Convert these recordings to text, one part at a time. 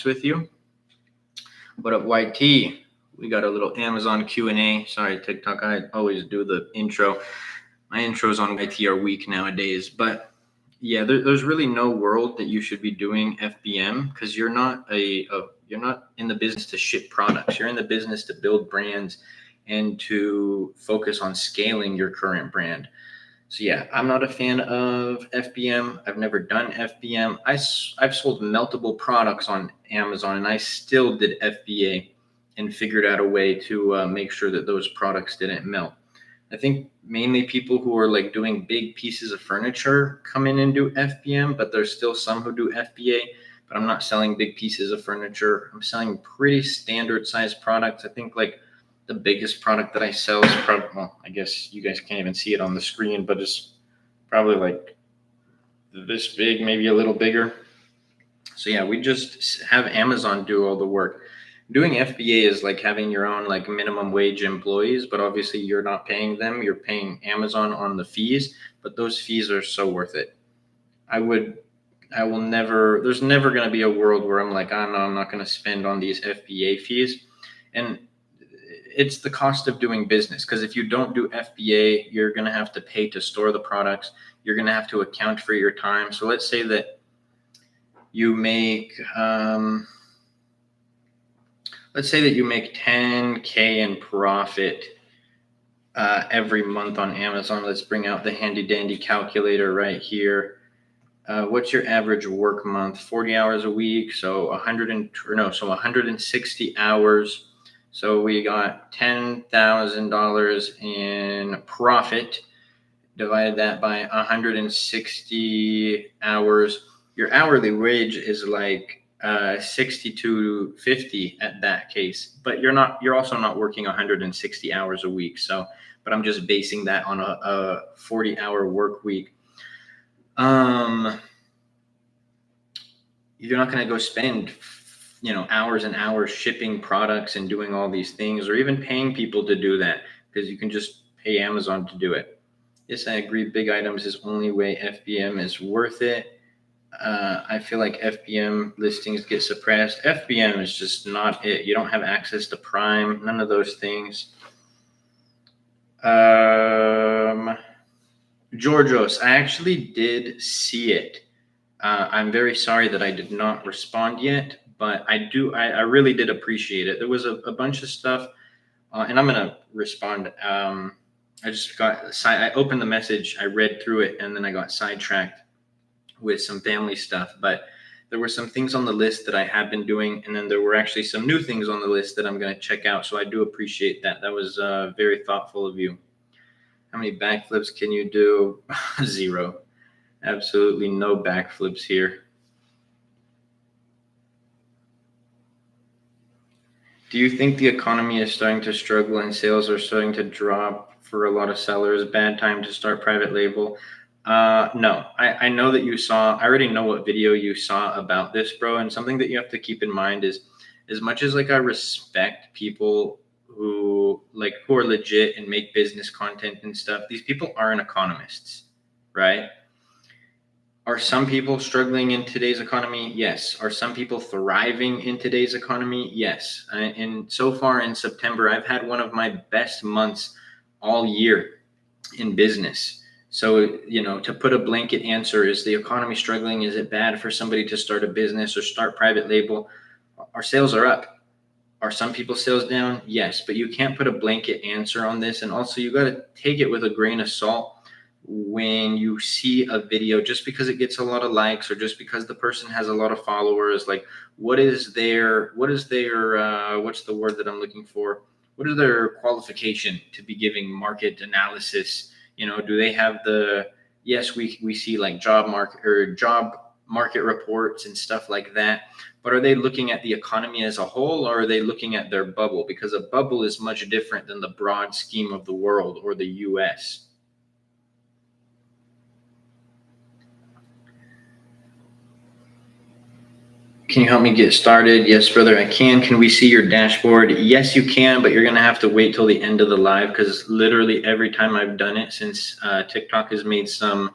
with you. What up, YT? We got a little Amazon Q&A. Sorry, TikTok, I always do the intro. My intros on YT are weak nowadays, but yeah, there's really no world that you should be doing FBM because you're not you're not in the business to ship products. You're in the business to build brands and to focus on scaling your current brand. So yeah, I'm not a fan of FBM. I've never done FBM. I've sold multiple products on Amazon, and I still did FBA and figured out a way to make sure that those products didn't melt. I think mainly people who are like doing big pieces of furniture come in and do FBM, but there's still some who do FBA. But I'm not selling big pieces of furniture. I'm selling pretty standard size products. I think like the biggest product that I sell is probably, well, I guess you guys can't even see it on the screen, but it's probably like this big, maybe a little bigger. So yeah, we just have Amazon do all the work. Doing FBA is like having your own like minimum wage employees, but obviously you're not paying them. You're paying Amazon on the fees, but those fees are so worth it. There's never going to be a world where I'm like, oh no, I'm not going to spend on these FBA fees. And it's the cost of doing business, because if you don't do FBA, you're going to have to pay to store the products. You're going to have to account for your time. So let's say that you make, let's say that you make 10K in profit every month on Amazon. Let's bring out the handy dandy calculator right here. What's your average work month? 40 hours a week. So 160 hours. So we got $10,000 in profit. Divide that by 160 hours. Your hourly wage is like $62.50 at that case. But you're also not working 160 hours a week. So, but I'm just basing that on a 40-hour work week. You're not going to go spend hours and hours shipping products and doing all these things, or even paying people to do that, because you can just pay Amazon to do it. Yes, I agree. Big items is only way FBM is worth it. I feel like FBM listings get suppressed. FBM is just not it. You don't have access to Prime, none of those things. Georgios, I actually did see it. I'm very sorry that I did not respond yet, but I really did appreciate it. There was a bunch of stuff, and I'm going to respond. I opened the message, I read through it, and then I got sidetracked with some family stuff. But there were some things on the list that I have been doing, and then there were actually some new things on the list that I'm going to check out. So I do appreciate that. That was very thoughtful of you. How many backflips can you do? 0. Absolutely no backflips here. Do you think the economy is starting to struggle and sales are starting to drop for a lot of sellers? Bad time to start private label? No, I know that you saw, I already know what video you saw about this, bro. And something that you have to keep in mind is, as much as like I respect people who are legit and make business content and stuff, these people aren't economists, right? Are some people struggling in today's economy? Yes. Are some people thriving in today's economy? Yes. And so far in September, I've had one of my best months all year in business. So, to put a blanket answer, is the economy struggling? Is it bad for somebody to start a business or start private label? Our sales are up. Are some people's sales down? Yes. But you can't put a blanket answer on this. And also, you got to take it with a grain of salt when you see a video. Just because it gets a lot of likes, or just because the person has a lot of followers, like what's the word that I'm looking for? What is their qualification to be giving market analysis? Do they have yes, we see like job market reports and stuff like that, but are they looking at the economy as a whole, or are they looking at their bubble? Because a bubble is much different than the broad scheme of the world or the US. Can you help me get started? Yes, brother, I can. Can we see your dashboard? Yes, you can, but you're going to have to wait till the end of the live, because literally every time I've done it since TikTok has made some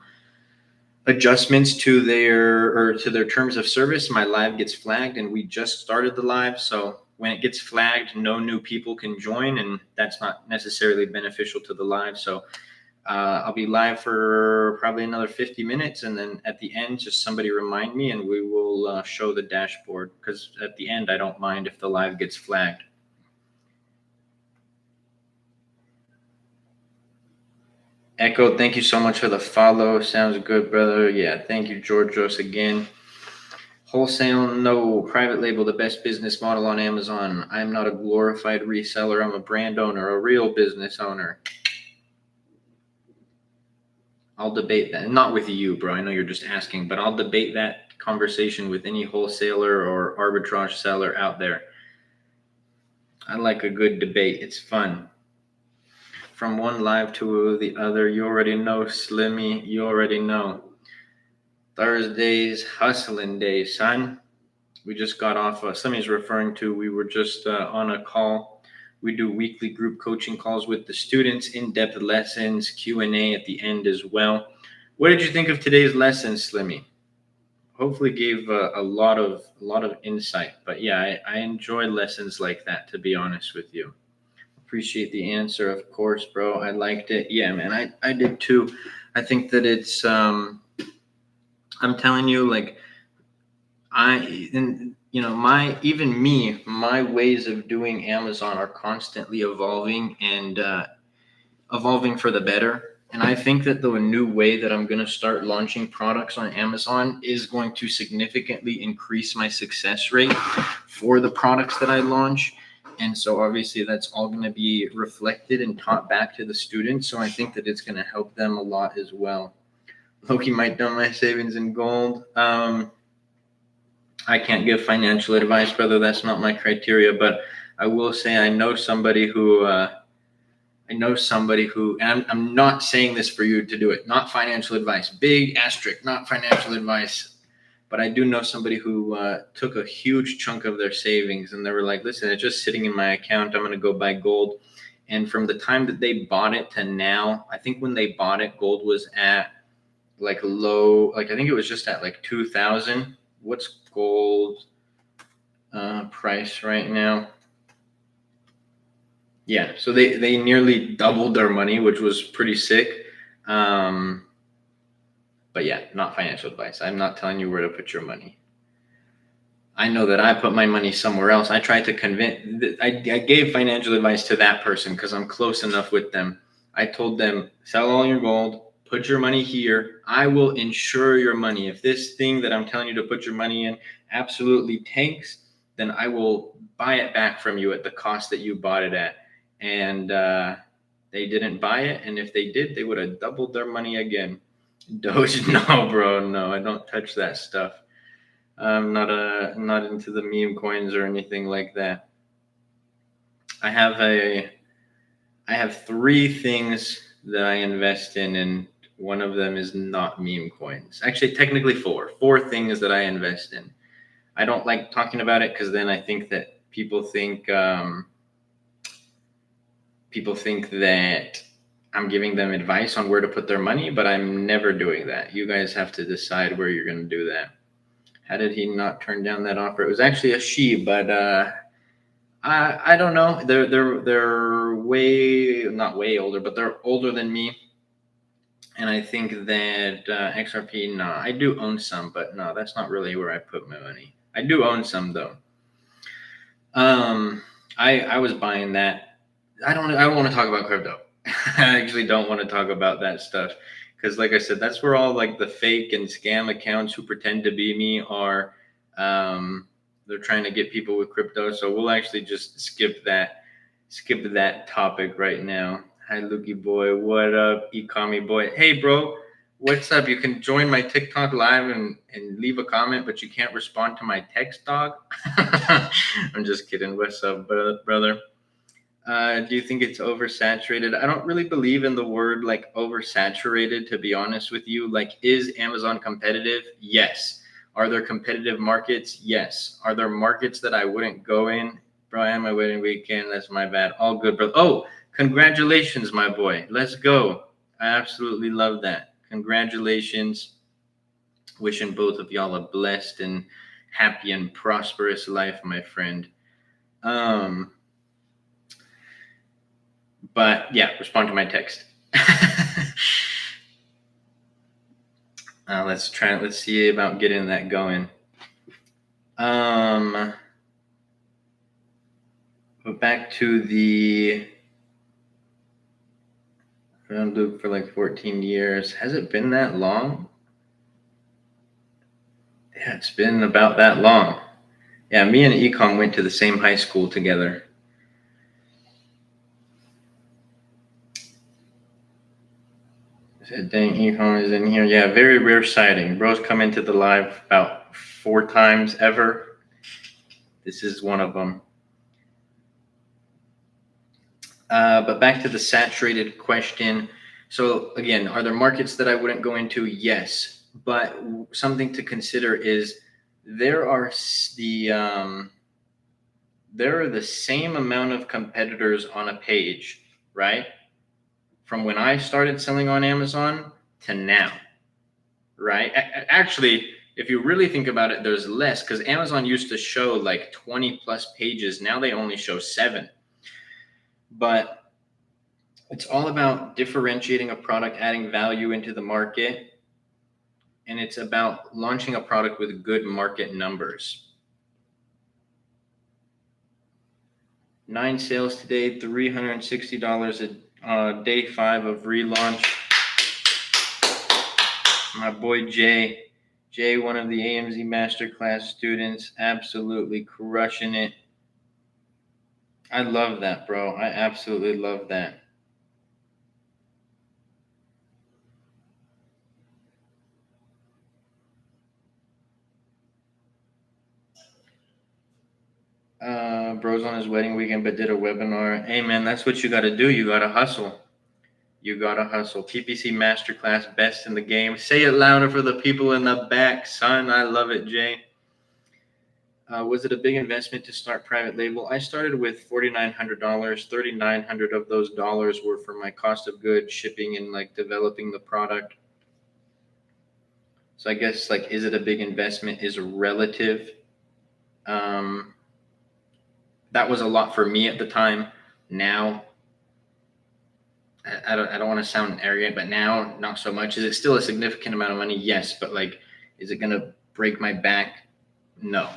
adjustments to their terms of service, my live gets flagged, and we just started the live. So when it gets flagged, no new people can join, and that's not necessarily beneficial to the live. So I'll be live for probably another 50 minutes, and then at the end, just somebody remind me, and we will show the dashboard, because at the end, I don't mind if the live gets flagged. Echo, thank you so much for the follow. Sounds good, brother. Yeah, thank you, Georgios, again. Wholesale, no. Private label, the best business model on Amazon. I'm not a glorified reseller. I'm a brand owner, a real business owner. I'll debate that. Not with you, bro. I know you're just asking, but I'll debate that conversation with any wholesaler or arbitrage seller out there. I like a good debate. It's fun. From one live to the other, you already know, Slimmy. You already know. Thursdays, hustling day, son. We just got off. Slimmy's referring to. We were just on a call. We do weekly group coaching calls with the students, in-depth lessons, Q&A at the end as well. What did you think of today's lesson, Slimmy? Hopefully gave a lot of insight. But yeah, I enjoy lessons like that, to be honest with you. Appreciate the answer, of course, bro. I liked it. Yeah, man, I did too. I think that it's I'm telling you, like, my ways of doing Amazon are constantly evolving and evolving for the better. And I think that the new way that I'm going to start launching products on Amazon is going to significantly increase my success rate for the products that I launch. And so obviously that's all going to be reflected and taught back to the students. So I think that it's going to help them a lot as well. Loki might dump my savings in gold. I can't give financial advice, brother. That's not my criteria. But I will say I know somebody who, and I'm not saying this for you to do it. Not financial advice. Big asterisk, not financial advice. But I do know somebody who took a huge chunk of their savings, and they were like, listen, it's just sitting in my account. I'm going to go buy gold. And from the time that they bought it to now, I think when they bought it, gold was at like low, like I think it was just at like 2,000. What's gold price right now? Yeah, so they nearly doubled their money, which was pretty sick. But yeah, not financial advice. I'm not telling you where to put your money. I know that I put my money somewhere else. I tried to I gave financial advice to that person because I'm close enough with them. I told them, sell all your gold, put your money here. I will insure your money. If this thing that I'm telling you to put your money in absolutely tanks, then I will buy it back from you at the cost that you bought it at. And they didn't buy it. And if they did, they would have doubled their money again. Doge, no, bro, no, I don't touch that stuff. I'm not into the meme coins or anything like that. I have three things that I invest in, and one of them is not meme coins. Actually, technically four things that I invest in. I don't like talking about it because then I think that people think that I'm giving them advice on where to put their money, but I'm never doing that. You guys have to decide where you're going to do that. How did he not turn down that offer? It was actually a she, but I don't know. They're not way older, but they're older than me. And I think that XRP, no, I do own some, but no, that's not really where I put my money. I do own some though. I was buying that. I don't want to talk about crypto. I actually don't want to talk about that stuff because, like I said, that's where all like the fake and scam accounts who pretend to be me are. They're trying to get people with crypto, so we'll actually just skip that topic right now. Hi, Lukey boy. What up, Ikami boy? Hey, bro. What's up? You can join my TikTok live and leave a comment, but you can't respond to my text, dog. I'm just kidding. What's up, brother? Do you think it's oversaturated? I don't really believe in the word like oversaturated, to be honest with you. Like, is Amazon competitive? Yes. Are there competitive markets? Yes. Are there markets that I wouldn't go in? Brian, my wedding weekend. That's my bad. All good, bro. Oh, congratulations, my boy. Let's go. I absolutely love that. Congratulations. Wishing both of y'all a blessed and happy and prosperous life, my friend. But yeah, respond to my text. Let's see about getting that going. But back to the ground loop for like 14 years. Has it been that long? Yeah, it's been about that long. Yeah, me and Ecom went to the same high school together. I said, dang, Ecom is in here. Yeah, very rare sighting. Bro's come into the live about 4 times ever. This is one of them. But back to the saturated question. So again, are there markets that I wouldn't go into? Yes, but something to consider is there are the same amount of competitors on a page, right? From when I started selling on Amazon to now, right? Actually, if you really think about it, there's less because Amazon used to show like 20 plus pages. Now they only show 7. But it's all about differentiating a product, adding value into the market, and it's about launching a product with good market numbers. 9 sales today, $360 a day 5 of relaunch. My boy Jay, one of the AMZ Masterclass students, absolutely crushing it. I love that, bro. I absolutely love that. Bro's on his wedding weekend, but did a webinar. Hey, man, that's what you got to do. You got to hustle. PPC Masterclass, best in the game. Say it louder for the people in the back, son. I love it, Jay. Was it a big investment to start private label? I started with $4,900. $3,900 of those dollars were for my cost of goods, shipping, and like developing the product. So I guess like, is it a big investment is relative. That was a lot for me at the time. Now, I don't want to sound arrogant, but now not so much. Is it still a significant amount of money? Yes, but like, is it gonna break my back? No.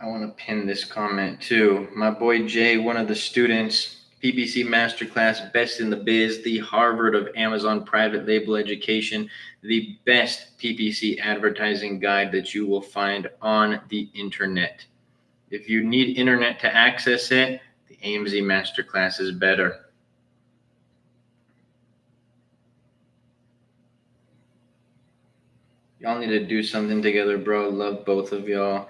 I want to pin this comment too. My boy Jay, one of the students, PPC Masterclass, best in the biz, the Harvard of Amazon private label education, the best PPC advertising guide that you will find on the internet. If you need internet to access it, the AMZ Masterclass is better. Y'all need to do something together, bro. Love both of y'all.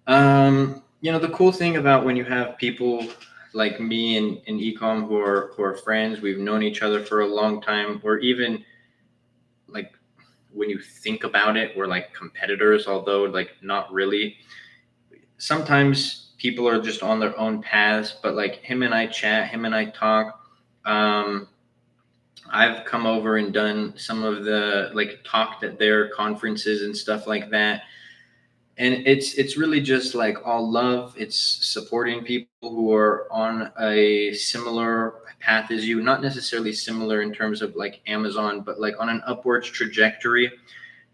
The cool thing about when you have people like me and Ecom who are friends, we've known each other for a long time, or even like when you think about it, we're like competitors, although like not really. Sometimes people are just on their own paths, but like him and I chat, him and I talk. I've come over and done some of the like talked at their conferences and stuff like that. And it's really just like all love. It's supporting people who are on a similar path as you, not necessarily similar in terms of like Amazon, but like on an upwards trajectory.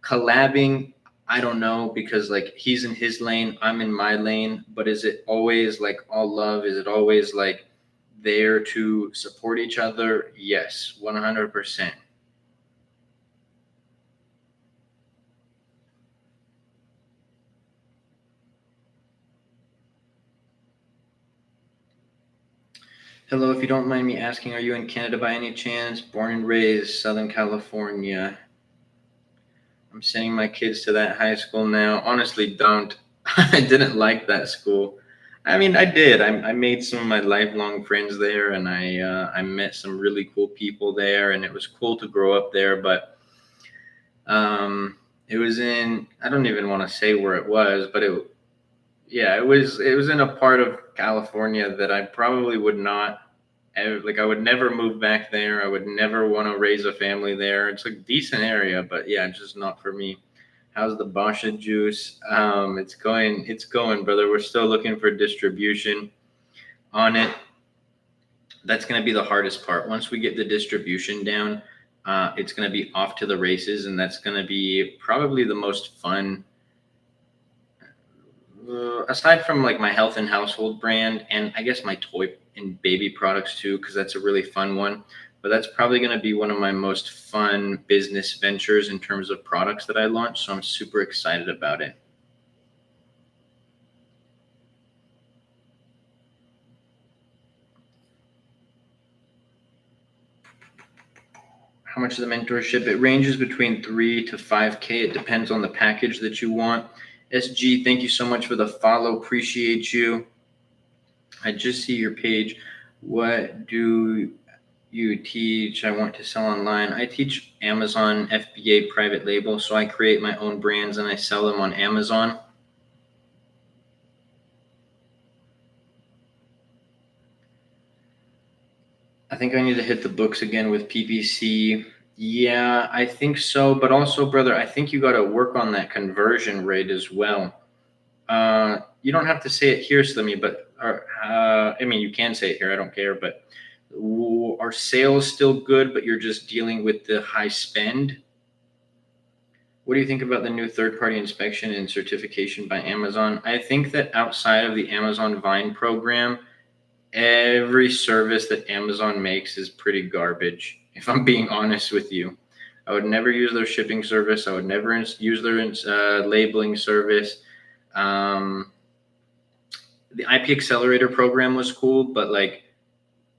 Collabing, I don't know, because like he's in his lane, I'm in my lane, but is it always like all love? Is it always like there to support each other? Yes, 100%. Hello, if you don't mind me asking, are you in Canada by any chance? Born and raised, Southern California. I'm sending my kids to that high school now. Honestly, don't. I didn't like that school. I mean, I did. I made some of my lifelong friends there, and I met some really cool people there, and it was cool to grow up there. But it was in, I don't even want to say where it was, but it was in a part of California that I probably would not like I would never move back there. I would never want to raise a family there. It's a decent area, but yeah, just not for me. How's the Basha juice? It's going, brother. We're still looking for distribution on it. That's going to be the hardest part. Once we get the distribution down, it's going to be off to the races, and that's going to be probably the most fun. Aside from like my health and household brand, and I guess my toy and baby products too, because that's a really fun one. But that's probably going to be one of my most fun business ventures in terms of products that I launch. So I'm super excited about it. How much is the mentorship? It ranges between 3 to 5K. It depends on the package that you want. SG, thank you so much for the follow. Appreciate you. I just see your page. What do you teach? I want to sell online. I teach Amazon FBA private label. So I create my own brands and I sell them on Amazon. I think I need to hit the books again with PPC. Yeah, I think so. But also, brother, I think you got to work on that conversion rate as well. You don't have to say it here, Slimmy, but I mean, you can say it here. I don't care. But are sales still good, but you're just dealing with the high spend? What do you think about the new third-party inspection and certification by Amazon? I think that outside of the Amazon Vine program, every service that Amazon makes is pretty garbage, if I'm being honest with you. I would never use their shipping service. I would never use their labeling service. The IP Accelerator program was cool, but like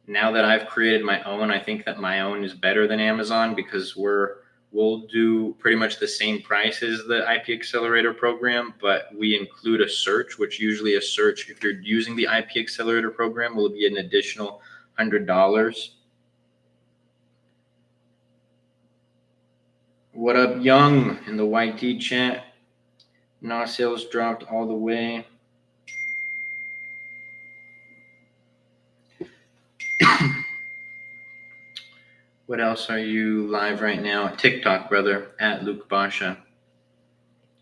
now that I've created my own, I think that my own is better than Amazon because we'll do pretty much the same price as the IP Accelerator program, but we include a search, which usually a search, if you're using the IP Accelerator program, will be an additional $100. What up, Young, in the YT chat? Nah, sales dropped all the way. What else are you live right now? TikTok, brother, at Luke Basha.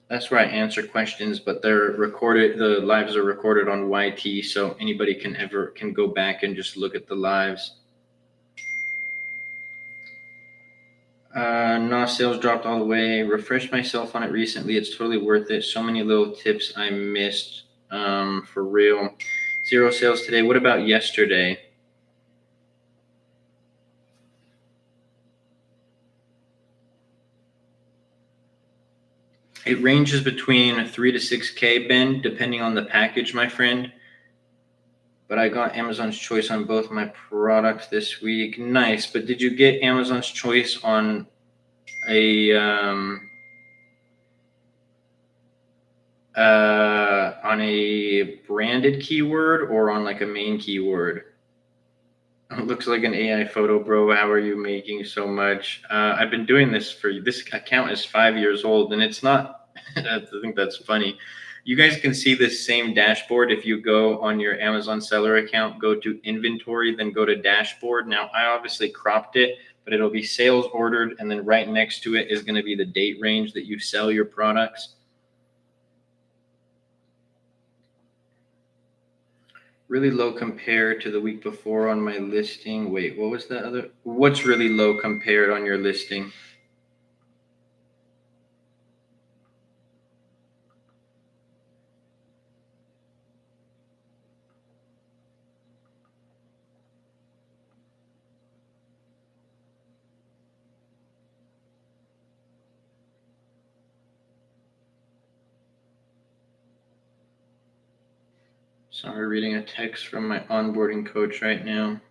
That's where I answer questions, but they're recorded. The lives are recorded on YT, so anybody can go back and just look at the lives. No, sales dropped all the way. Refreshed myself on it recently. It's totally worth it. So many little tips I missed. For real. 0 sales today. What about yesterday? It ranges between 3 to 6K, Ben, depending on the package, my friend. But I got Amazon's Choice on both my products this week. Nice. But did you get Amazon's Choice on a branded keyword or on like a main keyword? It looks like an AI photo, bro. How are you making so much? I've been doing this this account is 5 years old, and it's not. I think that's funny. You guys can see this same dashboard if you go on your Amazon seller account, go to inventory, then go to dashboard. Now, I obviously cropped it, but it'll be sales ordered, and then right next to it is going to be the date range that you sell your products. Really low compared to the week before on my listing. Wait, what was the other? What's really low compared on your listing? Sorry, reading a text from my onboarding coach right now.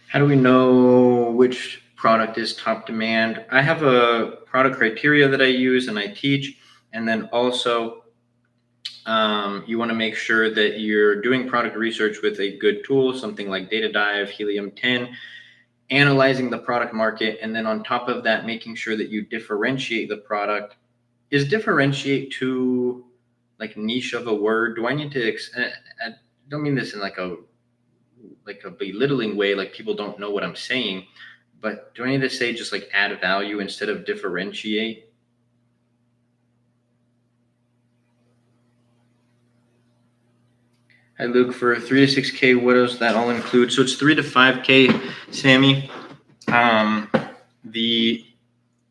How do we know which product is top demand. I have a product criteria that I use and I teach. And then also, you want to make sure that you're doing product research with a good tool, something like Data Dive, Helium 10, analyzing the product market. And then on top of that, making sure that you differentiate the product. Is differentiate too like niche of a word? Do I need to, I don't mean this in like a belittling way, like people don't know what I'm saying, but do I need to say just like add value instead of differentiate? Hi, Luke. For 3 to 6K, what does that all include? So it's 3 to 5K, Sammy.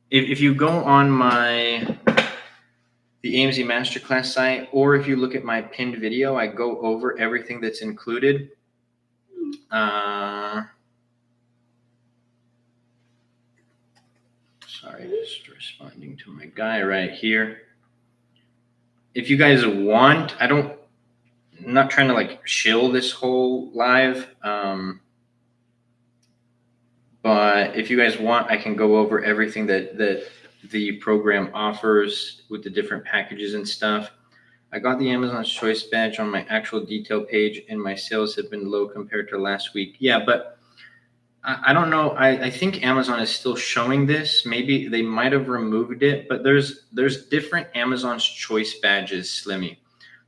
If you go on the AMZ Masterclass site, or if you look at my pinned video, I go over everything that's included. Sorry, just responding to my guy right here. If you guys want, I'm not trying to like shill this whole live, but if you guys want, I can go over everything that the program offers with the different packages and stuff. I got the Amazon's Choice badge on my actual detail page, and my sales have been low compared to last week. Yeah, but I don't know. I think Amazon is still showing this. Maybe they might have removed it, but there's different Amazon's Choice badges, Slimmy.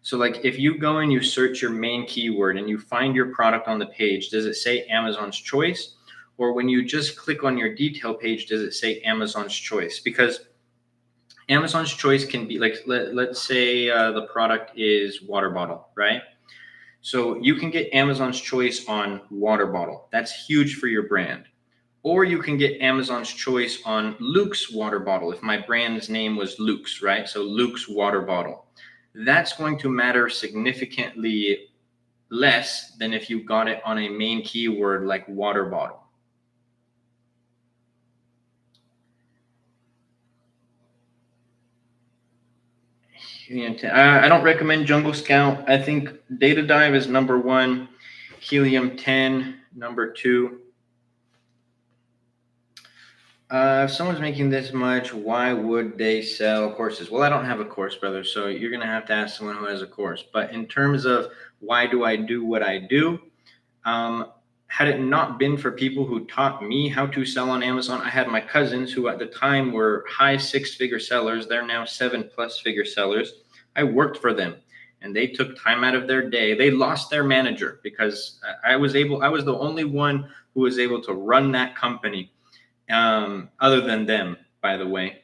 So like if you go and you search your main keyword and you find your product on the page, does it say Amazon's Choice? Or when you just click on your detail page, does it say Amazon's Choice? Because Amazon's Choice can be like, let's say the product is water bottle, right? So you can get Amazon's Choice on water bottle. That's huge for your brand. Or you can get Amazon's Choice on Luke's water bottle. If my brand's name was Luke's, right? So Luke's water bottle. That's going to matter significantly less than if you got it on a main keyword like water bottle. I don't recommend Jungle Scout. I think Data Dive is number 1, Helium 10 number 2. If someone's making this much, why would they sell courses? Well, I don't have a course, brother, so you're going to have to ask someone who has a course. But in terms of why do I do what I do, had it not been for people who taught me how to sell on Amazon, I had my cousins who at the time were high 6-figure sellers. They're now 7+ figure sellers. I worked for them and they took time out of their day. They lost their manager because I was the only one who was able to run that company, other than them, by the way.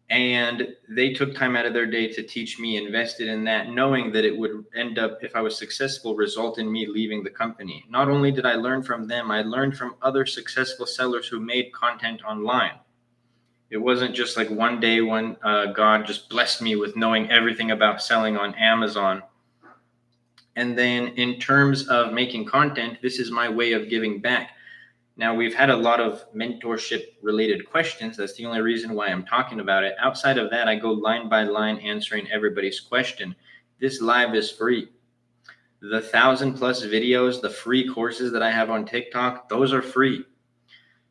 And they took time out of their day to teach me, invested in that, knowing that it would end up, if I was successful, result in me leaving the company. Not only did I learn from them, I learned from other successful sellers who made content online. It wasn't just like one day when God just blessed me with knowing everything about selling on Amazon. And then in terms of making content, this is my way of giving back. Now, we've had a lot of mentorship related questions. That's the only reason why I'm talking about it. Outside of that, I go line by line answering everybody's question. This live is free. The 1,000+ videos, the free courses that I have on TikTok, those are free.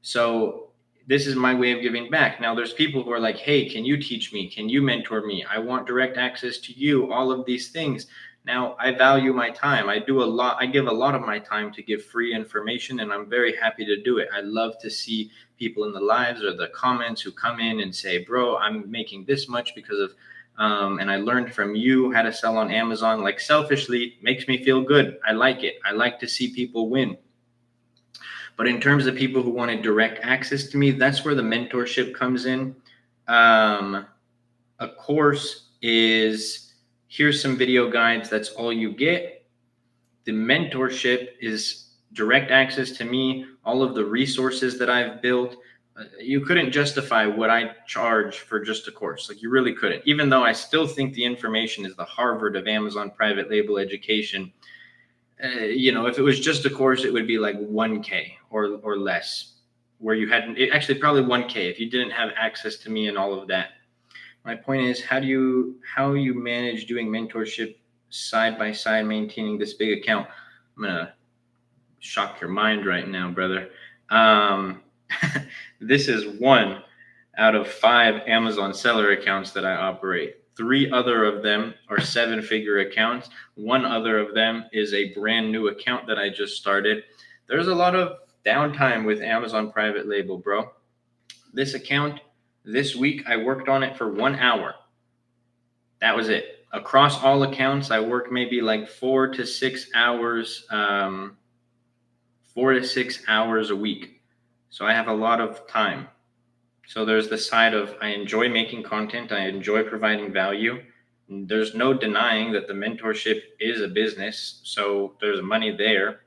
So this is my way of giving back. Now, there's people who are like, hey, can you teach me? Can you mentor me? I want direct access to you, all of these things. Now, I value my time. I give a lot of my time to give free information, and I'm very happy to do it. I love to see people in the lives or the comments who come in and say, bro, I'm making this much because of, and I learned from you how to sell on Amazon. Like, selfishly, makes me feel good. I like it. I like to see people win. But in terms of people who wanted direct access to me, that's where the mentorship comes in. A course is, here's some video guides. That's all you get. The mentorship is direct access to me, all of the resources that I've built. You couldn't justify what I charge for just a course. Like, you really couldn't, even though I still think the information is the Harvard of Amazon private label education. If it was just a course, it would be like 1K or less, where you hadn't, actually probably 1K if you didn't have access to me and all of that. My point is, how you manage doing mentorship side by side, maintaining this big account? I'm going to shock your mind right now, brother. This is 1 out of 5 Amazon seller accounts that I operate. 3 other of them are 7-figure accounts. 1 other of them is a brand new account that I just started. There's a lot of downtime with Amazon private label, bro. This account, this week, I worked on it for 1 hour. That was it. Across all accounts, I work maybe like 4 to 6 hours, 4 to 6 hours a week. So I have a lot of time. So there's the side of I enjoy making content. I enjoy providing value. There's no denying that the mentorship is a business. So there's money there.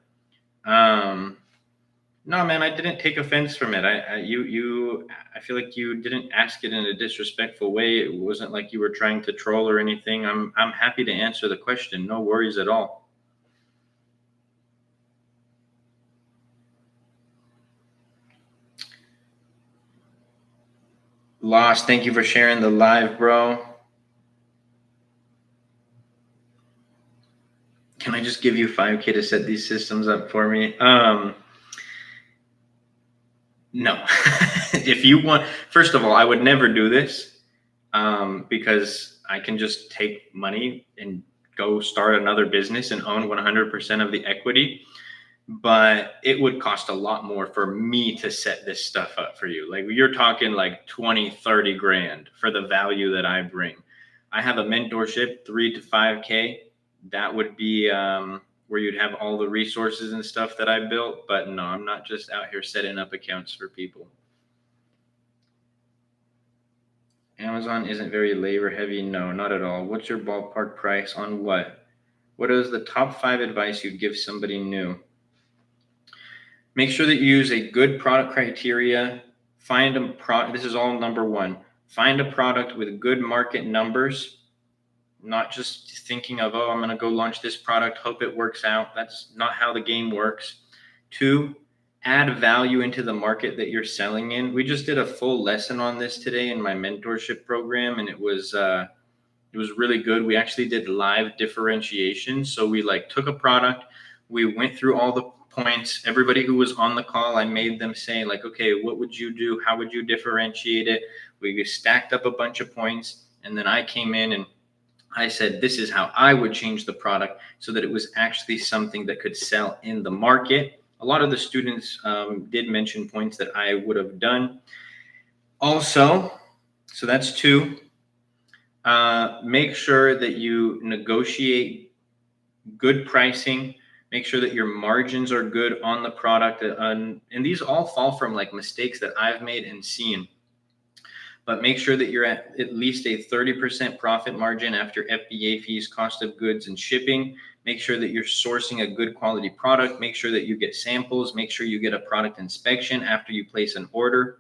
No, man, I didn't take offense from it. I feel like you didn't ask it in a disrespectful way. It wasn't like you were trying to troll or anything. I'm happy to answer the question. No worries at all. Lost, thank you for sharing the live, bro. Can I just give you 5K to set these systems up for me? No. If you want, first of all, I would never do this because I can just take money and go start another business and own 100% of the equity. But it would cost a lot more for me to set this stuff up for you. Like you're talking like 20, 30 grand for the value that I bring. I have a mentorship, 3 to 5K. That would be where you'd have all the resources and stuff that I built. But no, I'm not just out here setting up accounts for people. Amazon isn't very labor heavy. No, not at all. What's your ballpark price on what? What is the top 5 advice you'd give somebody new? Make sure that you use a good product criteria. Find a product. This is all number 1. Find a product with good market numbers, not just thinking of, oh, I'm going to go launch this product, hope it works out. That's not how the game works. 2, add value into the market that you're selling in. We just did a full lesson on this today in my mentorship program, and it was really good. We actually did live differentiation. So we took a product, we went through all the points. Everybody who was on the call, I made them say okay, what would you do? How would you differentiate it? We stacked up a bunch of points, and then I came in and I said, this is how I would change the product so that it was actually something that could sell in the market. A lot of the students did mention points that I would have done. Also, so that's 2. Make sure that you negotiate good pricing. Make sure that your margins are good on the product. And these all fall from mistakes that I've made and seen. But make sure that you're at least a 30% profit margin after FBA fees, cost of goods, and shipping. Make sure that you're sourcing a good quality product. Make sure that you get samples. Make sure you get a product inspection after you place an order.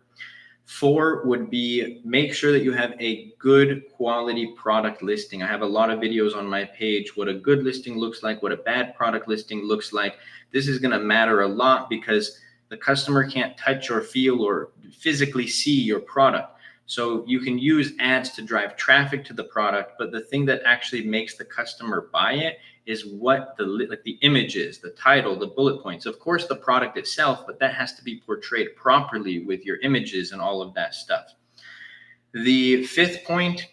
4 would be make sure that you have a good quality product listing. I have a lot of videos on my page, what a good listing looks like, what a bad product listing looks like. This is going to matter a lot because the customer can't touch or feel or physically see your product. So you can use ads to drive traffic to the product, but the thing that actually makes the customer buy it is what the images, the title, the bullet points. Of course, the product itself, but that has to be portrayed properly with your images and all of that stuff. The 5th point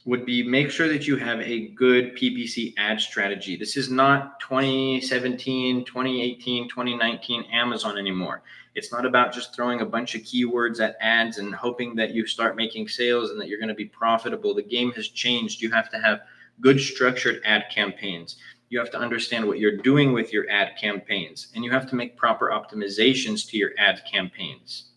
would be make sure that you have a good PPC ad strategy. This is not 2017, 2018, 2019 Amazon anymore. It's not about just throwing a bunch of keywords at ads and hoping that you start making sales and that you're going to be profitable. The game has changed. You have to have good structured ad campaigns. You have to understand what you're doing with your ad campaigns, and you have to make proper optimizations to your ad campaigns.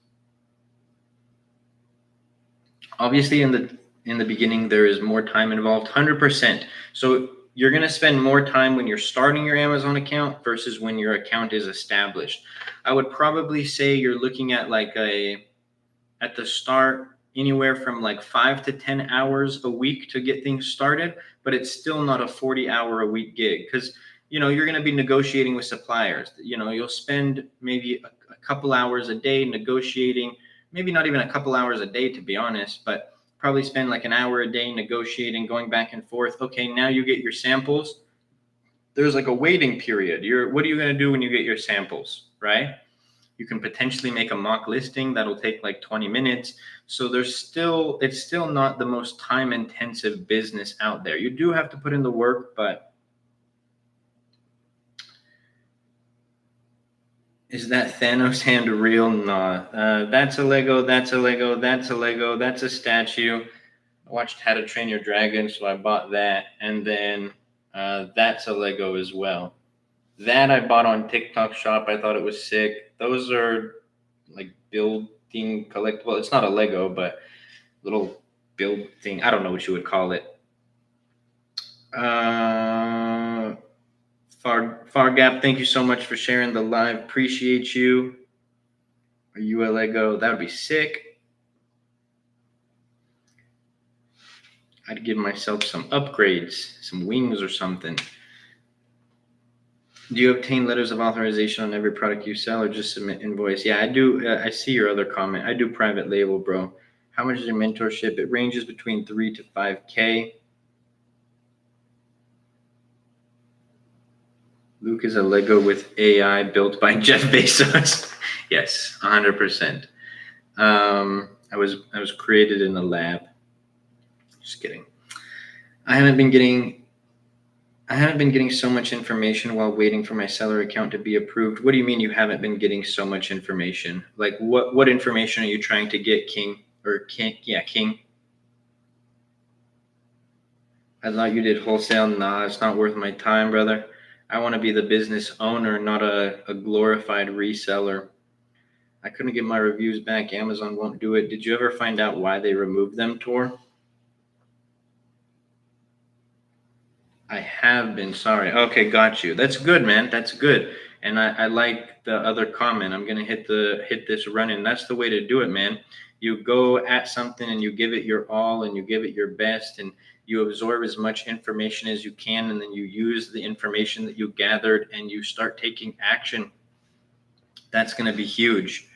Obviously, in the beginning, there is more time involved, 100%. So you're going to spend more time when you're starting your Amazon account versus when your account is established. I would probably say you're looking at at the start, anywhere from 5 to 10 hours a week to get things started, but it's still not a 40-hour a week gig because you're going to be negotiating with suppliers. You'll spend maybe a couple hours a day negotiating, maybe not even a couple hours a day, to be honest, but probably spend an hour a day negotiating, going back and forth. Okay, now you get your samples. There's a waiting period. What are you going to do when you get your samples, right? You can potentially make a mock listing that'll take like 20 minutes. So it's still not the most time intensive business out there. You do have to put in the work, but is that Thanos hand real? Nah. That's a Lego, that's a Lego, that's a Lego, that's a statue. I watched How to Train Your Dragon, so I bought that. And then that's a Lego as well. That I bought on TikTok Shop. I thought it was sick. Those are like building collectible. It's not a Lego, but little build thing. I don't know what you would call it. Far Gap, thank you so much for sharing the live. Appreciate you. Are you a Lego? That would be sick. I'd give myself some upgrades, some wings or something. Do you obtain letters of authorization on every product you sell or just submit invoice? Yeah, I do. I see your other comment. I do private label, bro. How much is your mentorship? It ranges between 3 to 5K. Luke is a Lego with AI built by Jeff Bezos. Yes, 100%. I was created in the lab. Just kidding. I haven't been getting so much information while waiting for my seller account to be approved. What do you mean you haven't been getting so much information? Like what information are you trying to get, King? Or King? Yeah, King. I thought you did wholesale. Nah, it's not worth my time, brother. I want to be the business owner, not a glorified reseller. I couldn't get my reviews back. Amazon won't do it. Did you ever find out why they removed them, Tor? I have been, sorry. Okay, got you. That's good, man. That's good. And I like the other comment. I'm gonna hit this running. That's the way to do it, man. You go at something and you give it your all and you give it your best and you absorb as much information as you can, and then you use the information that you gathered and you start taking action. That's gonna be huge.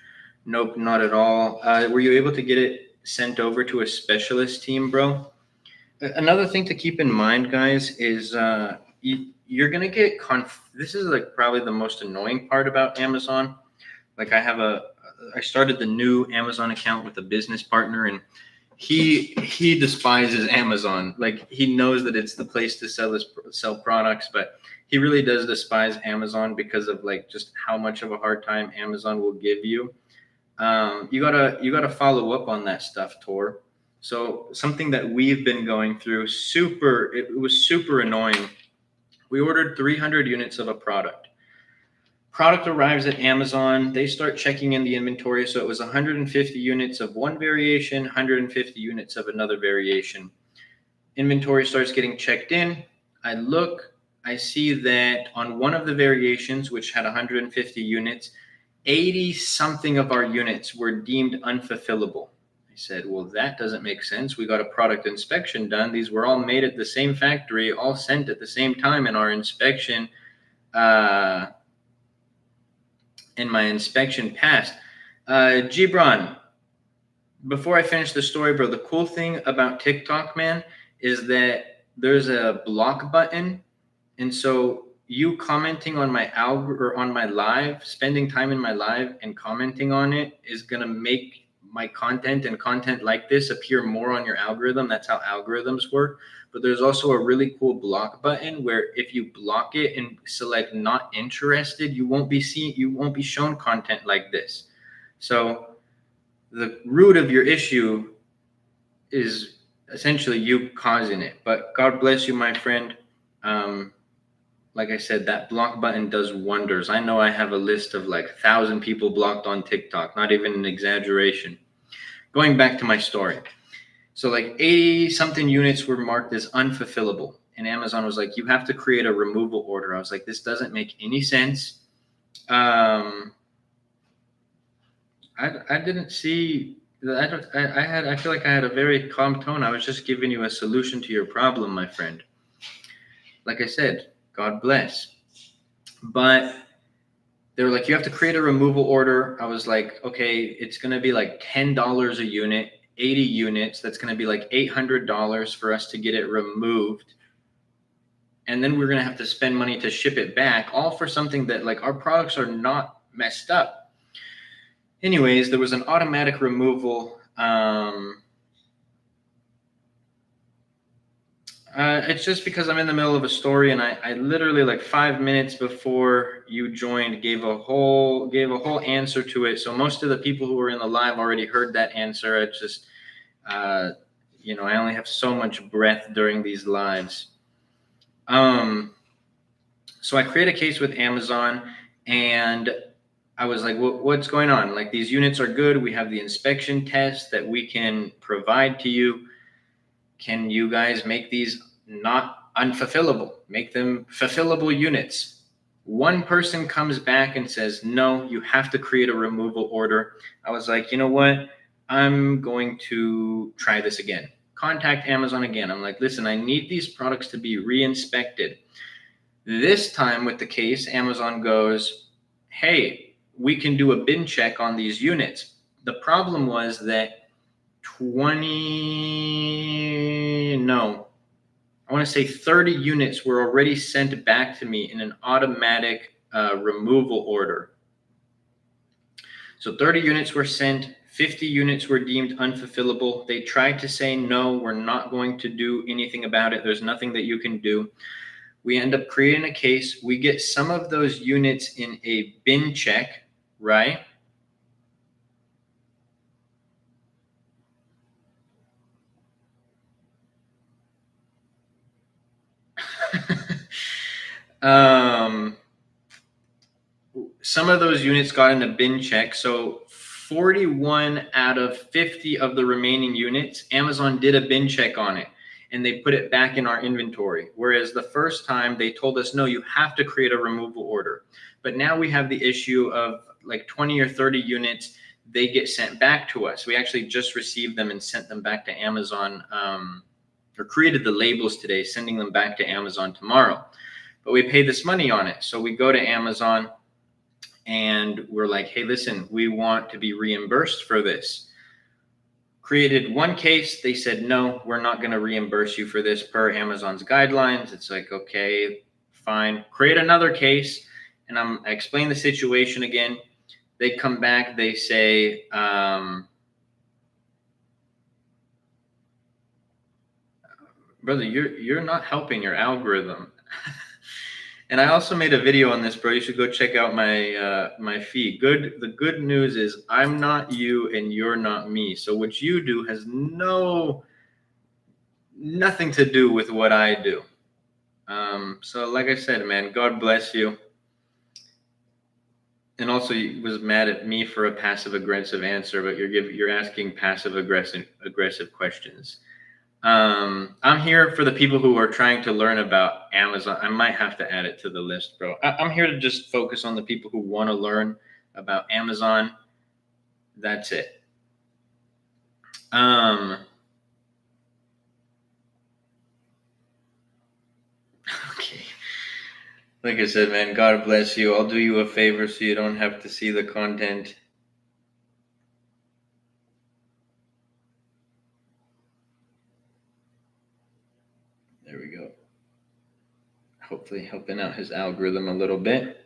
Nope, not at all. Were you able to get it sent over to a specialist team, bro? Another thing to keep in mind, guys, is you're gonna get this is like probably the most annoying part about Amazon. Like I started the new Amazon account with a business partner, and he despises Amazon. Like he knows that it's the place to sell products, but he really does despise Amazon because of like just how much of a hard time Amazon will give you. You gotta follow up on that stuff, Tor. So something that we've been going through, it was super annoying. We ordered 300 units of a product. Product arrives at Amazon. They start checking in the inventory. So it was 150 units of one variation, 150 units of another variation. Inventory starts getting checked in. I see that on one of the variations, which had 150 units, 80 something of our units were deemed unfulfillable. I said, well, that doesn't make sense. We got a product inspection done. These were all made at the same factory, all sent at the same time in our inspection. And my inspection passed. Gibran, before I finish the story, bro, the cool thing about TikTok, man, is that there's a block button. And so you commenting on my or on my live, spending time in my live and commenting on it is going to make my content and content like this appear more on your algorithm. That's how algorithms work. But there's also a really cool block button where if you block it and select not interested, you won't be shown content like this. So the root of your issue is essentially you causing it. But God bless you, my friend. Like I said, that block button does wonders. I know I have a list of like 1,000 people blocked on TikTok, not even an exaggeration. Going back to my story. So like 80 something units were marked as unfulfillable. And Amazon was like, you have to create a removal order. I was like, this doesn't make any sense. I didn't see, I feel like I had a very calm tone. I was just giving you a solution to your problem, my friend. Like I said, God bless. But they were like, you have to create a removal order. I was like, okay, it's going to be like $10 a unit, 80 units. That's going to be like $800 for us to get it removed. And then we're going to have to spend money to ship it back, all for something that like our products are not messed up. Anyways, there was an automatic removal. It's just because I'm in the middle of a story, and I literally, like 5 minutes before you joined, gave a whole answer to it. So most of the people who were in the live already heard that answer. It's just, I only have so much breath during these lives. So I create a case with Amazon, and I was like, what's going on? Like, these units are good. We have the inspection test that we can provide to you. Can you guys make these not unfulfillable? Make them fulfillable units. One person comes back and says, no, you have to create a removal order. I was like, you know what? I'm going to try this again. Contact Amazon again. I'm like, listen, I need these products to be re-inspected. This time with the case, Amazon goes, hey, we can do a bin check on these units. The problem was that I want to say 30 units were already sent back to me in an automatic removal order. So 30 units were sent, 50 units were deemed unfulfillable. They tried to say, no, we're not going to do anything about it. There's nothing that you can do. We end up creating a case. We get some of those units in a bin check, right? Some of those units got in a bin check. So 41 out of 50 of the remaining units, Amazon did a bin check on it, and they put it back in our inventory. Whereas the first time they told us, no, you have to create a removal order. But now we have the issue of like 20 or 30 units, they get sent back to us. We actually just received them and sent them back to Amazon, or created the labels today, sending them back to Amazon tomorrow. But we pay this money on it. So we go to Amazon and we're like, hey, listen, we want to be reimbursed for this. Created one case. They said, no, we're not going to reimburse you for this per Amazon's guidelines. It's like, okay, fine. Create another case. And I explain the situation again. They come back. They say, brother, you're not helping your algorithm. And I also made a video on this, bro. You should go check out my feed. The good news is I'm not you and you're not me. So what you do has nothing to do with what I do. So like I said, man, God bless you. And also, you was mad at me for a passive aggressive answer, but you're asking passive aggressive questions. I'm here for the people who are trying to learn about Amazon. I might have to add it to the list, bro. I'm here to just focus on the people who want to learn about Amazon. That's it. Okay. Like I said, man, God bless you. I'll do you a favor so you don't have to see the content. There we go. Hopefully helping out his algorithm a little bit.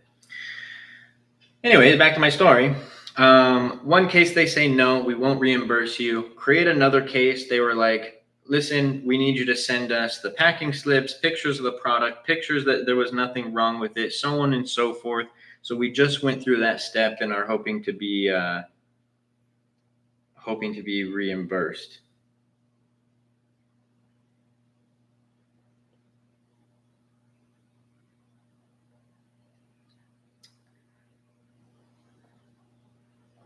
Anyway, back to my story. One case, they say, no, we won't reimburse you. Create another case. They were like, listen, we need you to send us the packing slips, pictures of the product, pictures that there was nothing wrong with it, so on and so forth. So we just went through that step and are hoping to be reimbursed.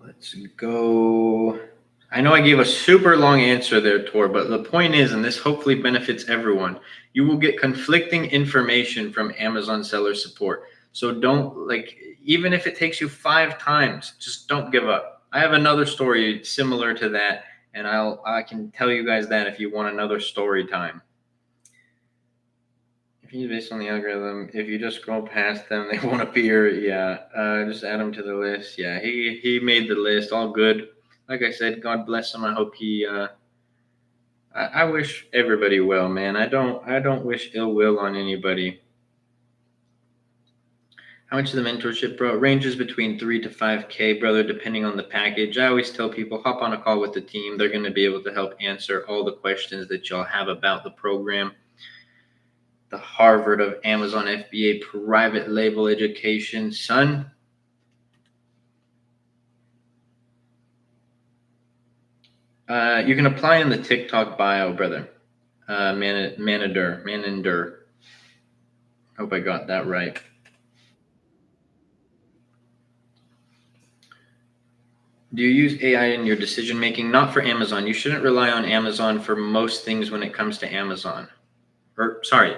Let's go. I know I gave a super long answer there, Tor, but the point is, and this hopefully benefits everyone, you will get conflicting information from Amazon seller support. So don't, like, even if it takes you 5 times, just don't give up. I have another story similar to that, and I can tell you guys that if you want another story time. If you based on the algorithm, if you just scroll past them, they won't appear. Yeah, just add them to the list. Yeah, he made the list. All good. Like I said, God bless him. I hope he. I wish everybody well, man. I don't wish ill will on anybody. How much of the mentorship, bro? It ranges between 3 to 5K, brother, depending on the package. I always tell people, hop on a call with the team. They're going to be able to help answer all the questions that y'all have about the program. The Harvard of Amazon FBA private label education, son. You can apply in the TikTok bio, brother. Maninder. Hope I got that right. Do you use AI in your decision making? Not for Amazon. You shouldn't rely on Amazon for most things when it comes to Amazon. Or, sorry,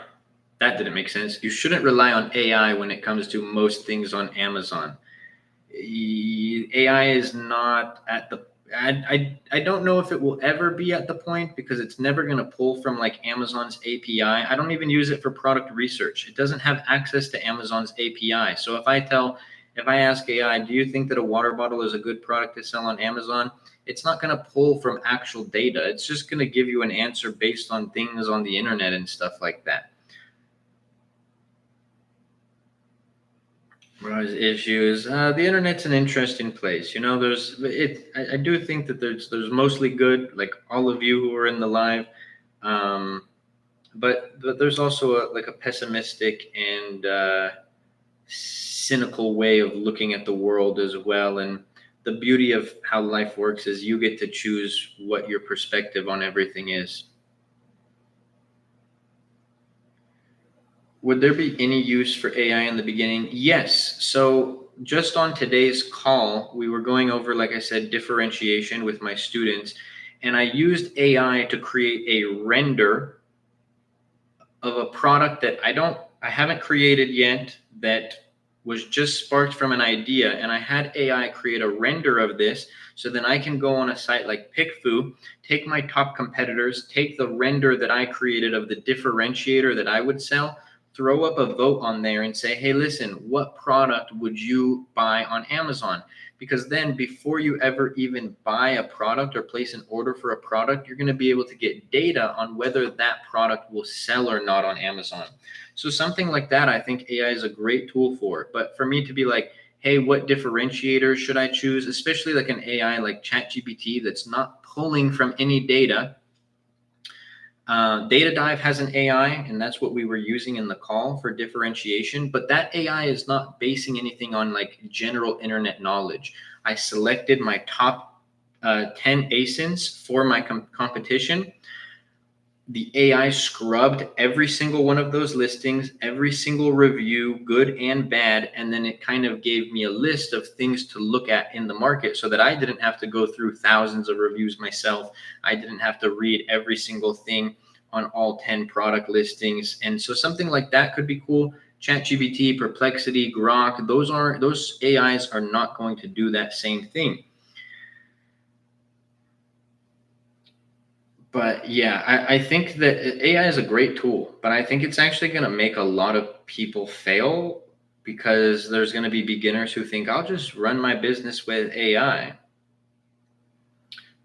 that didn't make sense. You shouldn't rely on AI when it comes to most things on Amazon. AI is not at the I don't know if it will ever be at the point, because it's never going to pull from like Amazon's API. I don't even use it for product research. It doesn't have access to Amazon's API. So if I ask AI, do you think that a water bottle is a good product to sell on Amazon? It's not going to pull from actual data. It's just going to give you an answer based on things on the internet and stuff like that. Rise issues. The internet's an interesting place. You know, I do think that there's mostly good, like all of you who are in the live, but there's also a pessimistic and cynical way of looking at the world as well. And the beauty of how life works is you get to choose what your perspective on everything is. Would there be any use for AI in the beginning? Yes. So just on today's call, we were going over, like I said, differentiation with my students, and I used AI to create a render of a product that I haven't created yet, that was just sparked from an idea, and I had AI create a render of this, so then I can go on a site like PickFu, take my top competitors, take the render that I created of the differentiator that I would sell, throw up a vote on there and say, hey, listen, what product would you buy on Amazon? Because then before you ever even buy a product or place an order for a product, you're going to be able to get data on whether that product will sell or not on Amazon. So something like that, I think AI is a great tool for. But for me to be like, hey, what differentiators should I choose? Especially like an AI like ChatGPT that's not pulling from any data. Data Dive has an AI, and that's what we were using in the call for differentiation. But that AI is not basing anything on like general internet knowledge. I selected my top 10 ASINs for my competition. The AI scrubbed every single one of those listings, every single review, good and bad, and then it kind of gave me a list of things to look at in the market so that I didn't have to go through thousands of reviews myself. I didn't have to read every single thing on all 10 product listings. And so something like that could be cool. ChatGPT, Perplexity, Grok, those AIs are not going to do that same thing. But yeah, I think that AI is a great tool, but I think it's actually going to make a lot of people fail, because there's going to be beginners who think, I'll just run my business with AI.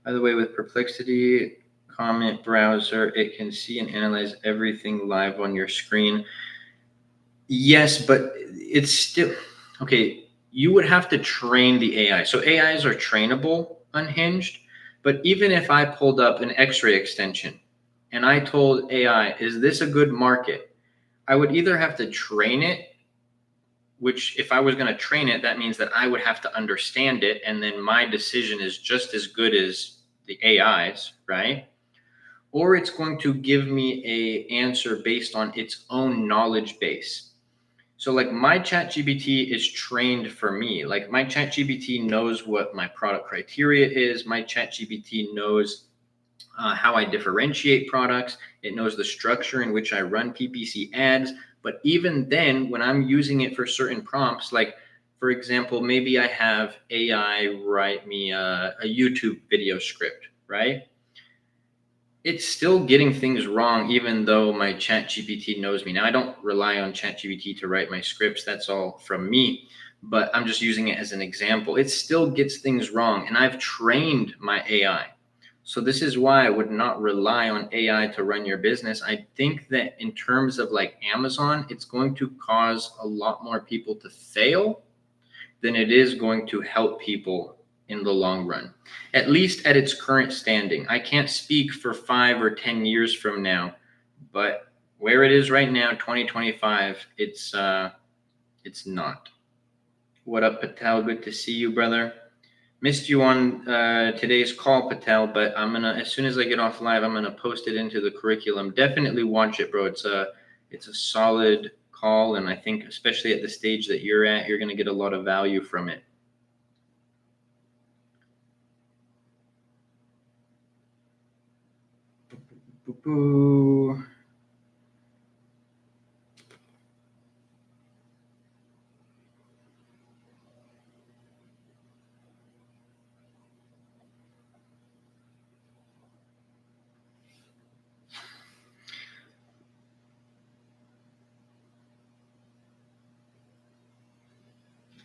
By the way, with Perplexity comment browser, it can see and analyze everything live on your screen. Yes, but it's still, okay, you would have to train the AI. So AIs are trainable unhinged. But even if I pulled up an X-ray extension and I told AI, is this a good market? I would either have to train it, which if I was going to train it, that means that I would have to understand it. And then my decision is just as good as the AI's, right? Or it's going to give me an answer based on its own knowledge base. So like my ChatGPT is trained for me. Like my ChatGPT knows what my product criteria is. My ChatGPT knows how I differentiate products. It knows the structure in which I run PPC ads. But even then, when I'm using it for certain prompts, like for example, maybe I have AI write me a YouTube video script, right? It's still getting things wrong, even though my ChatGPT knows me. Now, I don't rely on ChatGPT to write my scripts. That's all from me, but I'm just using it as an example. It still gets things wrong, and I've trained my AI. So this is why I would not rely on AI to run your business. I think that in terms of like Amazon, it's going to cause a lot more people to fail than it is going to help people in the long run, at least at its current standing. I can't speak for 5 or 10 years from now, but where it is right now, 2025, it's not. What up, Patel? Good to see you, brother. Missed you on today's call, Patel, but I'm gonna, as soon as I get off live, I'm gonna post it into the curriculum. Definitely watch it, bro. It's a solid call, and I think especially at the stage that you're at, you're gonna get a lot of value from it. Boo-boo.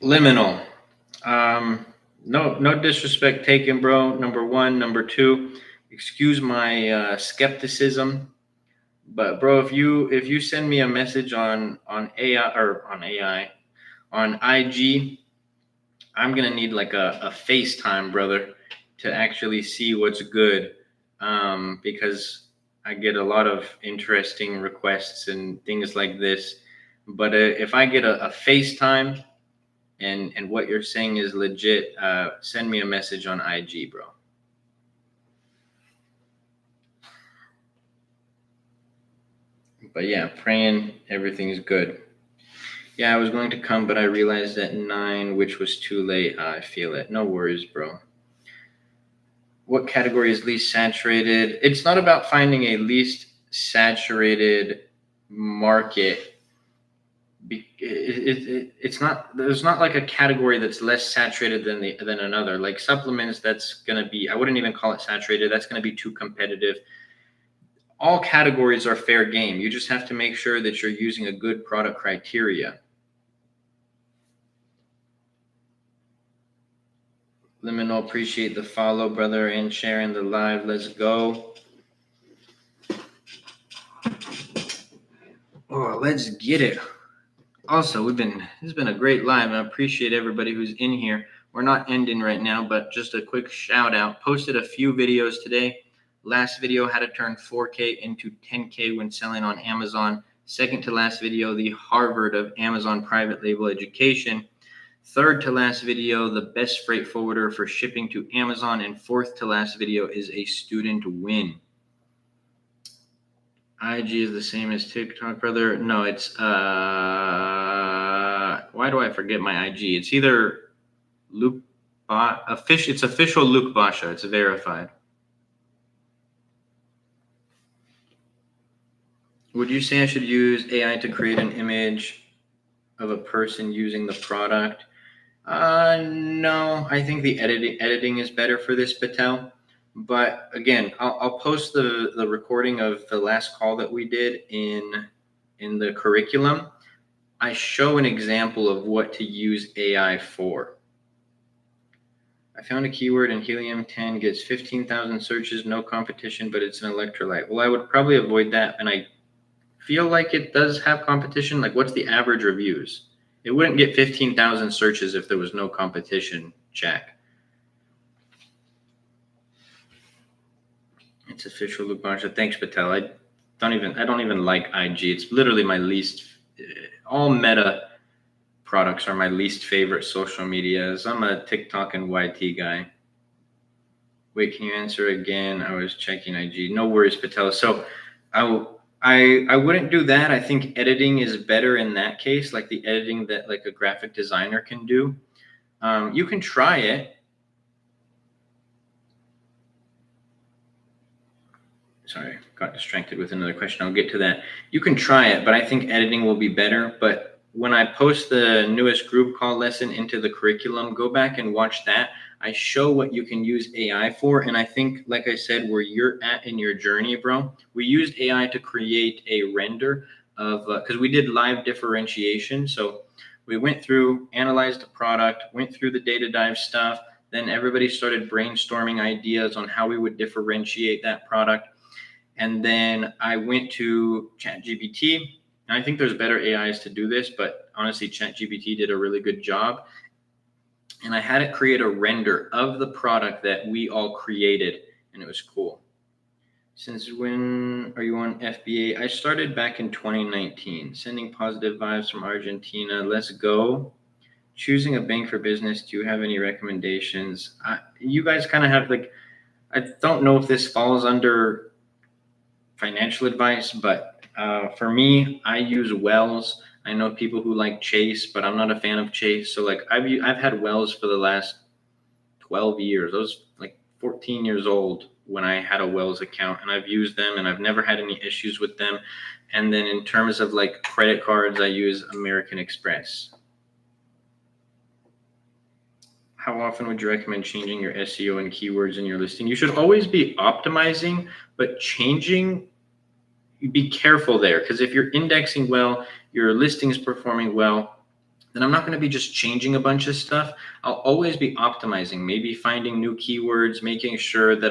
Liminal. No disrespect taken, bro. Number one. Number two, excuse my skepticism. But bro, if you send me a message on AI or on IG, I'm gonna need like a FaceTime, brother, to actually see what's good. Because I get a lot of interesting requests and things like this. But if I get a FaceTime and what you're saying is legit, send me a message on IG, bro. But yeah, praying everything's good. Yeah, I was going to come, but I realized at 9, which was too late. I feel it. No worries, bro. What category is least saturated? It's not about finding a least saturated market. It's not. There's not like a category that's less saturated than another. Like supplements, that's gonna be. I wouldn't even call it saturated. That's gonna be too competitive. All categories are fair game. You just have to make sure that you're using a good product criteria. Liminal, appreciate the follow, brother, and sharing the live. Let's go. Oh, let's get it. Also, this has been a great live. I appreciate everybody who's in here. We're not ending right now, but just a quick shout out. Posted a few videos today. Last video, how to turn 4K into 10K when selling on Amazon. Second to last video, the Harvard of Amazon private label education. Third to last video, the best freight forwarder for shipping to Amazon. And fourth to last video is a student win. IG is the same as TikTok, brother. No, it's why do I forget my IG? It's either Luke it's official Luke Basha. It's verified. Would you say I should use AI to create an image of a person using the product? No, I think the editing is better for this, Patel. But again, I'll post the recording of the last call that we did in the curriculum. I show an example of what to use AI for. I found a keyword and helium-10 gets 15,000 searches, no competition, but it's an electrolyte. Well, I would probably avoid that, and I feel like it does have competition. Like, what's the average reviews? It wouldn't get 15,000 searches if there was no competition. Check. It's official, Luke Basha. Thanks, Patel. I don't even like IG. It's literally my least. All Meta products are my least favorite social medias. I'm a TikTok and YT guy. Wait, can you answer again? I was checking IG. No worries, Patel. So I wouldn't do that. I think editing is better in that case, like the editing that like a graphic designer can do. You can try it. Sorry, got distracted with another question. I'll get to that. You can try it, but I think editing will be better. But when I post the newest group call lesson into the curriculum, go back and watch that. I show what you can use AI for. And I think, like I said, where you're at in your journey, bro, we used AI to create a render of, because we did live differentiation. So we went through, analyzed the product, went through the data dive stuff. Then everybody started brainstorming ideas on how we would differentiate that product. And then I went to ChatGPT. And I think there's better AIs to do this, but honestly, ChatGPT did a really good job. And I had it create a render of the product that we all created, and it was cool. Since when are you on FBA? I started back in 2019. Sending positive vibes from Argentina. Let's go. Choosing a bank for business. Do you have any recommendations? You guys kind of have like, I don't know if this falls under financial advice, but for me, I use Wells. I know people who like Chase, but I'm not a fan of Chase. So like I've had Wells for the last 12 years. I was like 14 years old when I had a Wells account, and I've used them and I've never had any issues with them. And then in terms of like credit cards, I use American Express. How often would you recommend changing your SEO and keywords in your listing? You should always be optimizing, but changing, be careful there, because if you're indexing well, your listing is performing well, then I'm not going to be just changing a bunch of stuff. I'll always be optimizing, maybe finding new keywords, making sure that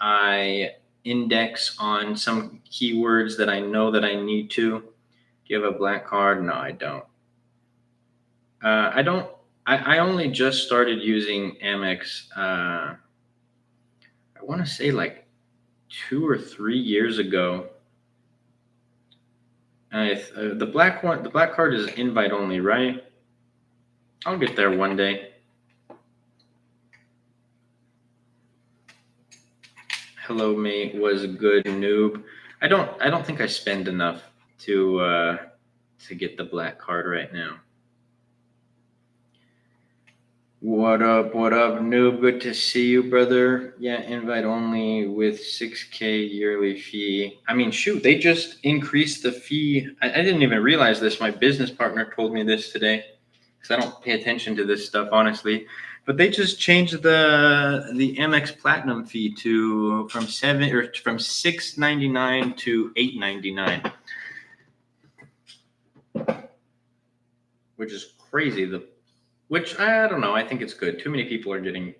I index on some keywords that I know that I need to. Do you have a black card? No, I don't. I don't. I only just started using Amex. I want to say like 2 or 3 years ago. The black card is invite only, right? I'll get there one day. Hello, mate. Was good, noob. I don't think I spend enough to get the black card right now. What up, noob? Good to see you, brother. Yeah, invite only with 6K yearly fee. I mean, shoot, they just increased the fee. I didn't even realize this. My business partner told me this today, because I don't pay attention to this stuff, honestly. But they just changed the Amex Platinum fee from $6.99 to $8.99, which is crazy. Which I don't know. I think it's good. Too many people are getting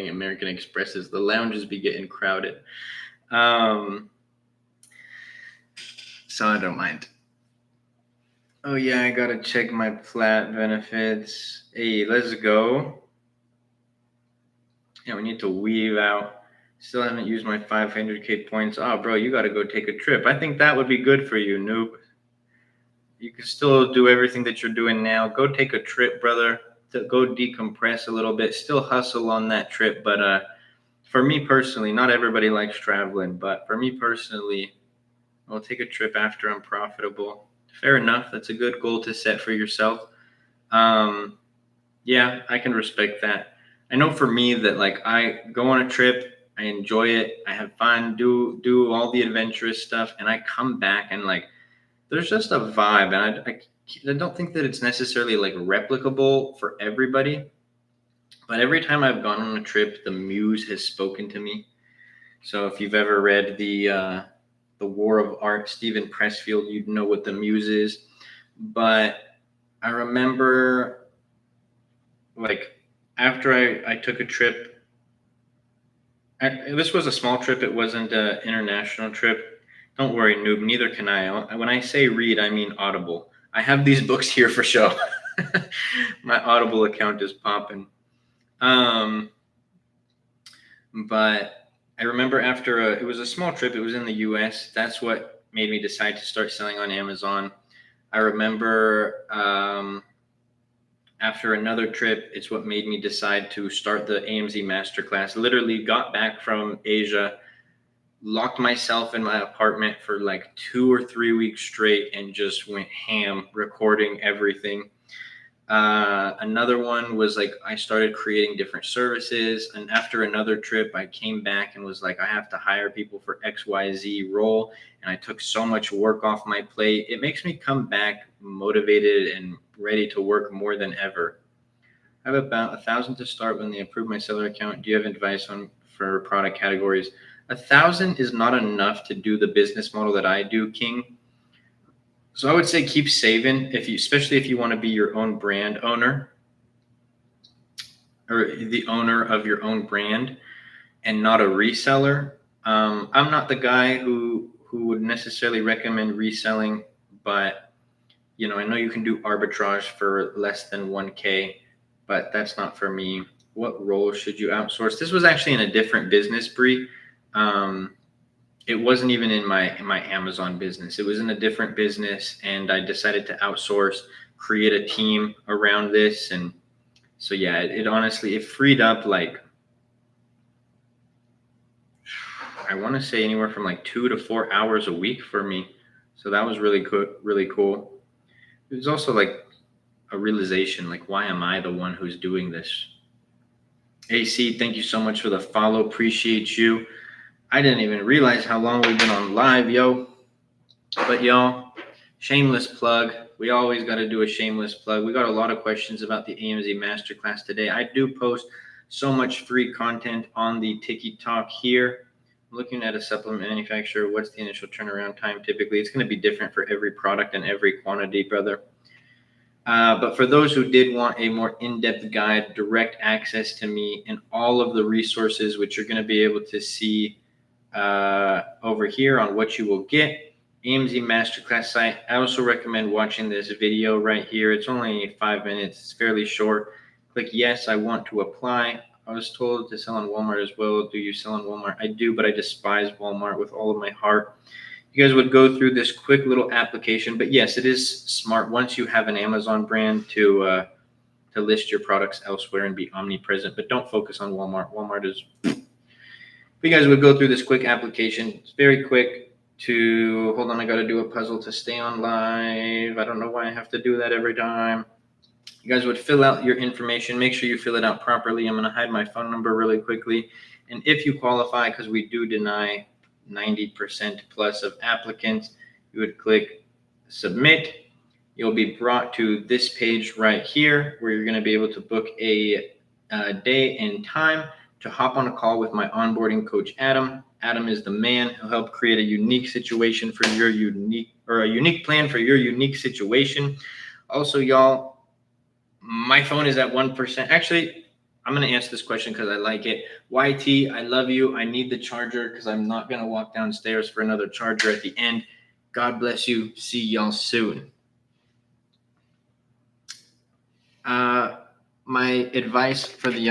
American Expresses. The lounges be getting crowded. So I don't mind. Oh yeah, I gotta check my plat benefits. Hey, let's go. Yeah, we need to weave out. Still haven't used my 500K points. Oh, bro, you gotta go take a trip. I think that would be good for you, noob. You can still do everything that you're doing now. Go take a trip, brother. To go decompress a little bit. Still hustle on that trip. But for me personally, not everybody likes traveling. But for me personally, I'll take a trip after I'm profitable. Fair enough. That's a good goal to set for yourself. Yeah, I can respect that. I know for me that like I go on a trip, I enjoy it, I have fun, do all the adventurous stuff, and I come back and like there's just a vibe, and I don't think that it's necessarily like replicable for everybody, but every time I've gone on a trip, the muse has spoken to me. So if you've ever read the War of Art, Stephen Pressfield, you'd know what the muse is. But I remember like after I took a trip, this was a small trip, it wasn't an international trip. Don't worry, noob, neither can I. When I say read, I mean Audible. I have these books here for show. My Audible account is popping. But I remember after it was a small trip, it was in the US. That's what made me decide to start selling on Amazon. I remember after another trip, it's what made me decide to start the AMZ Masterclass. Literally got back from Asia, locked myself in my apartment for like 2 or 3 weeks straight and just went ham recording everything. Another one was like I started creating different services, and after another trip I came back and was like I have to hire people for XYZ role, and I took so much work off my plate. It makes me come back motivated and ready to work more than ever. I have about 1,000 to start when they approve my seller account. Do you have advice for product categories? 1,000 is not enough to do the business model that I do, King. So I would say keep saving, especially if you want to be your own brand owner. or the owner of your own brand and not a reseller. I'm not the guy who would necessarily recommend reselling, but I know you can do arbitrage for less than 1K, but that's not for me. What role should you outsource? This was actually in a different business, Bree. It wasn't even in my Amazon business. It was in a different business, and I decided to outsource, create a team around this, and so yeah, it honestly it freed up like I want to say anywhere from like 2 to 4 hours a week for me. So that was really cool. Really cool. It was also like a realization, like why am I the one who's doing this? AC, thank you so much for the follow. Appreciate you. I didn't even realize how long we've been on live, yo. But y'all, shameless plug. We always got to do a shameless plug. We got a lot of questions about the AMZ Masterclass today. I do post so much free content on the TikTok here. Looking at a supplement manufacturer, what's the initial turnaround time typically? It's going to be different for every product and every quantity, brother. But for those who did want a more in-depth guide, direct access to me, and all of the resources, which you're going to be able to see over here on what you will get, AMZ Masterclass site. I also recommend watching this video right here. It's only 5 minutes. It's fairly short. Click yes, I want to apply. I was told to sell on Walmart as well. Do you sell on Walmart? I do, but I despise Walmart with all of my heart. You guys would go through this quick little application, but yes, it is smart once you have an Amazon brand to list your products elsewhere and be omnipresent. But don't focus on Walmart. Walmart is. You guys would go through this quick application. It's very quick. Hold on, I got to do a puzzle to stay on live. I don't know why I have to do that every time. You guys would fill out your information. Make sure you fill it out properly. I'm going to hide my phone number really quickly. And if you qualify, because we do deny 90% plus of applicants, you would click submit. You'll be brought to this page right here where you're going to be able to book a day and time to hop on a call with my onboarding coach, Adam. Adam is the man who'll help create a unique situation for your a unique plan for your unique situation. Also, y'all, my phone is at 1%. Actually, I'm going to answer this question because I like it. YT, I love you. I need the charger because I'm not going to walk downstairs for another charger at the end. God bless you. See y'all soon. My advice for the